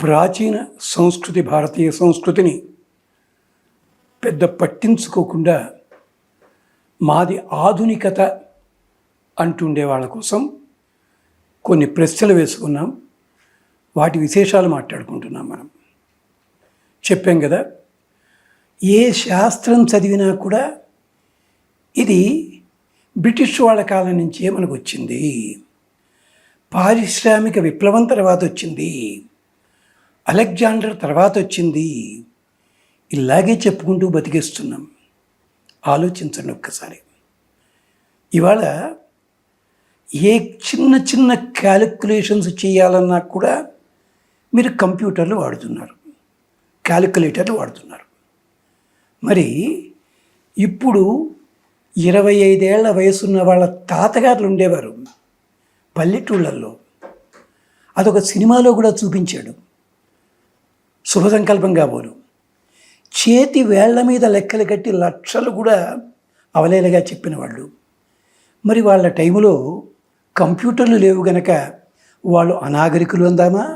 ప్రాచీన సంస్కృతి, భారతీయ సంస్కృతిని పెద్ద పట్టించుకోకుండా మాది ఆధునికత అంటుండే వాళ్ళ కోసం కొన్ని ప్రశ్నలు వేసుకున్నాం. వాటి విశేషాలు మాట్లాడుకుంటున్నాం. మనం చెప్పాం కదా, ఏ శాస్త్రం చదివినా కూడా ఇది బ్రిటిష్ వాళ్ళ కాలం నుంచే మనకు వచ్చింది, పారిశ్రామిక విప్లవం తర్వాత వచ్చింది, అలెగ్జాండర్ తర్వాత వచ్చింది, ఇలాగే చెప్పుకుంటూ బతికేస్తున్నాం. ఆలోచించండి ఒక్కసారి. ఇవాళ ఏ చిన్న చిన్న క్యాలిక్యులేషన్స్ చేయాలన్నా కూడా మీరు కంప్యూటర్లు వాడుతున్నారు, క్యాలిక్యులేటర్లు వాడుతున్నారు. మరి ఇప్పుడు 25 ఏళ్ల వయసున్న వాళ్ళ తాతగారులు ఉండేవారు పల్లెటూళ్ళల్లో. అదొక సినిమాలో కూడా చూపించాడు, శుభ సంకల్పం కాబోలు. చేతి వేళ్ల మీద లెక్కలు కట్టి లక్షలు కూడా అవలేలగా చెప్పిన వాళ్ళు. మరి వాళ్ళ టైంలో కంప్యూటర్లు లేవు గనక వాళ్ళు అనాగరికులు అందామా?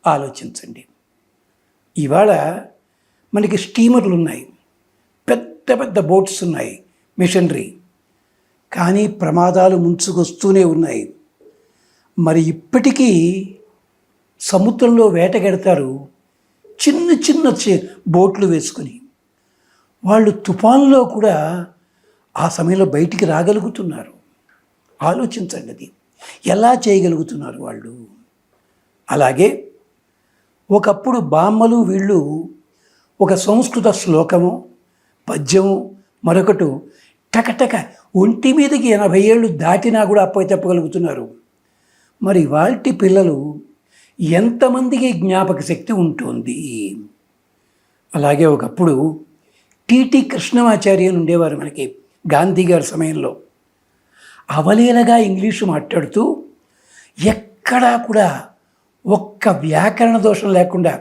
ఆలోచించండి. ఇవాళ మనకి స్టీమర్లు ఉన్నాయి, పెద్ద పెద్ద బోట్స్ ఉన్నాయి, మిషనరీ. కానీ ప్రమాదాలు ముంచుకొస్తూనే ఉన్నాయి. మరి ఇప్పటికీ సముద్రంలో వేటగెడతారు చిన్న చిన్న బోట్లు వేసుకుని. వాళ్ళు తుఫాన్లో కూడా ఆ సమయంలో బయటికి రాగలుగుతున్నారు. ఆలోచించండి, అది ఎలా చేయగలుగుతున్నారు వాళ్ళు. అలాగే ఒకప్పుడు బామ్మలు వీళ్ళు ఒక సంస్కృత శ్లోకము, పద్యము, మరొకటి టకటక ఒంటి మీదకి 80 ఏళ్ళు దాటినా కూడా అప్పై చెప్పగలుగుతున్నారు. మరి వాటి పిల్లలు ఎంతమందికి జ్ఞాపక శక్తి ఉంటుంది? అలాగే ఒకప్పుడు టిటి కృష్ణమాచారి అని ఉండేవారు మనకి గాంధీ గారి సమయంలో. అవలీలగా ఇంగ్లీషు మాట్లాడుతూ ఎక్కడా కూడా ఒక్క వ్యాకరణ దోషం లేకుండా,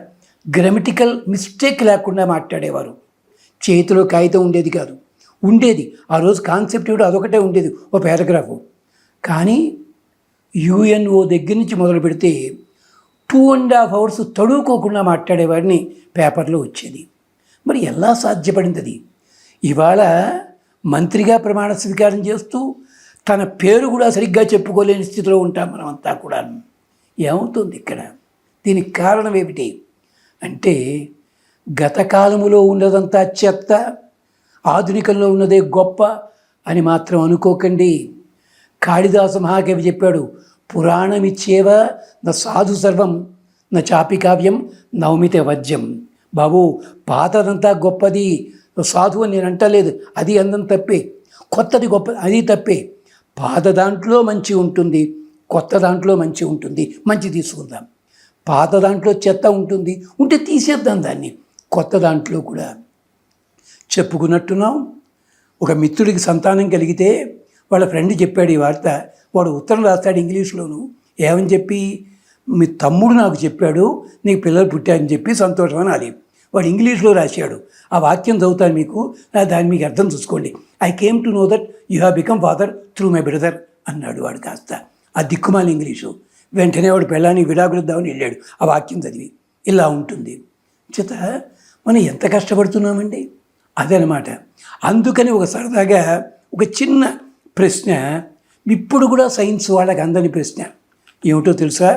గ్రామటికల్ మిస్టేక్ లేకుండా మాట్లాడేవారు. చేతిలో కాగితం ఉండేది కాదు, ఉండేది ఆ రోజు కాన్సెప్ట్ కూడా అదొకటే ఉండేది, ఓ పారాగ్రాఫు. కానీ యుఎన్ఓ దగ్గర నుంచి మొదలు పెడితే 2.5 hours తడువుకోకుండా మాట్లాడేవాడిని పేపర్లో వచ్చేది. మరి ఎలా సాధ్యపడింది అది? ఇవాళ మంత్రిగా ప్రమాణ స్వీకారం చేస్తూ తన పేరు కూడా సరిగ్గా చెప్పుకోలేని స్థితిలో ఉంటాం మనమంతా కూడా. ఏమవుతుంది ఇక్కడ? దీనికి కారణం ఏమిటి అంటే, గత కాలములో ఉన్నదంతా చెత్త, ఆధునికంలో ఉన్నదే గొప్ప అని మాత్రం అనుకోకండి. కాళిదాసు మహాకవి చెప్పాడు, పురాణమిచ్చేవ న సాధు సర్వం న చాపి కావ్యం నవమితే వజ్యం. బాబు, పాతదంతా గొప్పది, సాధువు అని నేను అంటలేదు, అది అందం తప్పే. కొత్తది గొప్ప, అది తప్పే. పాత దాంట్లో మంచి ఉంటుంది, కొత్త దాంట్లో మంచి ఉంటుంది. మంచి తీసుకుందాం. పాత దాంట్లో చెత్త ఉంటుంది, ఉంటే తీసేద్దాం దాన్ని. కొత్త దాంట్లో కూడా చెప్పుకున్నట్టున్నాం. ఒక మిత్రుడికి సంతానం కలిగితే వాళ్ళ ఫ్రెండ్ చెప్పాడు ఈ వార్త. వాడు ఉత్తరం రాస్తాడు ఇంగ్లీష్లోను. ఏమని చెప్పి, మీ తమ్ముడు నాకు చెప్పాడు నీకు పిల్లలు పుట్టారని చెప్పి సంతోషం అనాలి. వాడు ఇంగ్లీష్లో రాశాడు. ఆ వాక్యం చదువుతాను మీకు, దాన్ని మీకు అర్థం చూసుకోండి. I came to know that you have become father through my brother అన్నాడు వాడు. కాస్త ఆ దిక్కుమాలి ఇంగ్లీషు. వెంటనే వాడు పెళ్ళానికి విడాకులిద్దామని వెళ్ళాడు. ఆ వాక్యం చదివి ఇలా ఉంటుంది. చేత మనం ఎంత కష్టపడుతున్నామండి, అదనమాట. అందుకని ఒక సరదాగా ఒక చిన్న ప్రశ్న, ఇప్పుడు కూడా సైన్స్ వాళ్ళకి అందని ప్రశ్న ఏమిటో తెలుసా?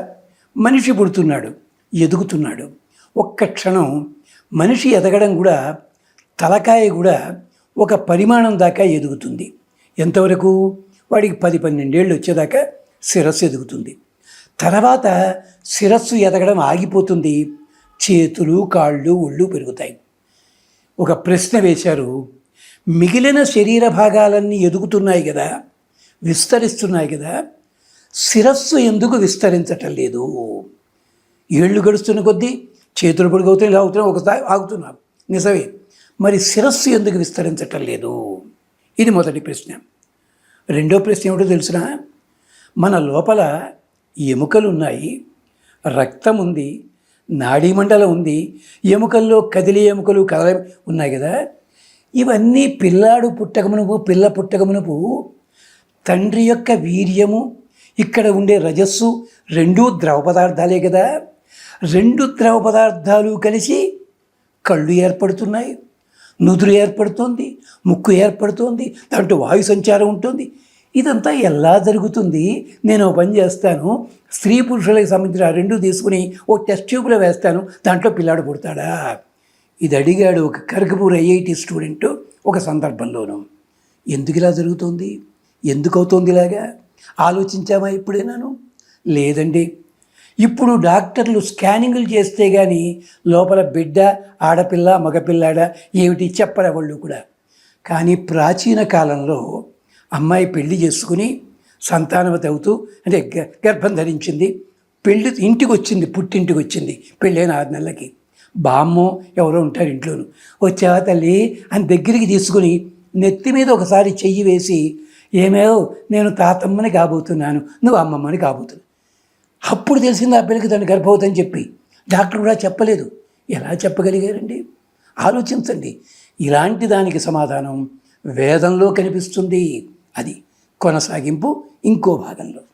మనిషి పుడుతున్నాడు, ఎదుగుతున్నాడు. ఒక్క క్షణం మనిషి ఎదగడం కూడా, తలకాయ కూడా ఒక పరిమాణం దాకా ఎదుగుతుంది. ఎంతవరకు? వాడికి 10-12 ఏళ్ళు వచ్చేదాకా శిరస్సు ఎదుగుతుంది. తర్వాత శిరస్సు ఎదగడం ఆగిపోతుంది, చేతులు, కాళ్ళు, ఒళ్ళు పెరుగుతాయి. ఒక ప్రశ్న వేశారు, మిగిలిన శరీర భాగాలన్నీ ఎదుగుతున్నాయి కదా, విస్తరిస్తున్నాయి కదా, శిరస్సు ఎందుకు విస్తరించటం లేదు? ఏళ్ళు గడుస్తున్న కొద్దీ చేతులు పొడుగవుతున్నాయి, ఇలా అవుతున్నాయి, ఒకసారి ఆగుతున్నాం, నిజమే. మరి శిరస్సు ఎందుకు విస్తరించటం లేదు? ఇది మొదటి ప్రశ్న. రెండో ప్రశ్న ఏమిటో తెలిసిన, మన లోపల ఎముకలు ఉన్నాయి, రక్తం ఉంది, నాడీమండలం ఉంది, ఎముకల్లో కదిలే ఎముకలు ఉన్నాయి కదా. ఇవన్నీ పిల్లాడు పుట్టకమునుపు, పిల్ల పుట్టకమునుపు తండ్రి యొక్క వీర్యము, ఇక్కడ ఉండే రజస్సు రెండూ ద్రవ పదార్థాలే కదా. రెండు ద్రవ పదార్థాలు కలిసి కళ్ళు ఏర్పడుతున్నాయి, నుదురు ఏర్పడుతోంది, ముక్కు ఏర్పడుతోంది, దాంట్లో వాయు సంచారం ఉంటుంది. ఇదంతా ఎలా జరుగుతుంది? నేను ఓ పని చేస్తాను, స్త్రీ పురుషులకు సంబంధించిన రెండు తీసుకుని ఓ టెస్ట్ ట్యూబ్లో వేస్తాను, దాంట్లో పిల్లాడు పుడతాడా? ఇది అడిగాడు ఒక ఖర్గపూర్ ఐఐటి స్టూడెంట్ ఒక సందర్భంలోనూ. ఎందుకు ఇలా జరుగుతుంది? ఎందుకు అవుతుంది ఇలాగా? ఆలోచించామా ఎప్పుడైనాను? లేదండి. ఇప్పుడు డాక్టర్లు స్కానింగ్లు చేస్తే కానీ లోపల బిడ్డ ఆడపిల్ల మగపిల్లాడ ఏమిటి చెప్పరు వాళ్ళు కూడా. కానీ ప్రాచీన కాలంలో అమ్మాయి పెళ్లి చేసుకుని సంతానవతి అవుతూ అంటే గర్భం ధరించింది, పెళ్ళి ఇంటికి వచ్చింది, పుట్టింటికి వచ్చింది, పెళ్ళైన 6 నెలలకి. బామ్మో ఎవరో ఉంటారు ఇంట్లోనూ, వచ్చావా తల్లి అని దగ్గరికి తీసుకుని నెత్తి మీద ఒకసారి చెయ్యి వేసి, ఏమేవో నేను తాతమ్మని కాబోతున్నాను, నువ్వు అమ్మమ్మని కాబోతున్నావు. అప్పుడు తెలిసింది ఆ పిల్లకి తను గర్భవతి అని చెప్పి. డాక్టర్ కూడా చెప్పలేదు. ఎలా చెప్పగలిగారండి? ఆలోచించండి. ఇలాంటి దానికి సమాధానం వేదంలో కనిపిస్తుంది. అది కొనసాగింపు ఇంకో భాగంలో.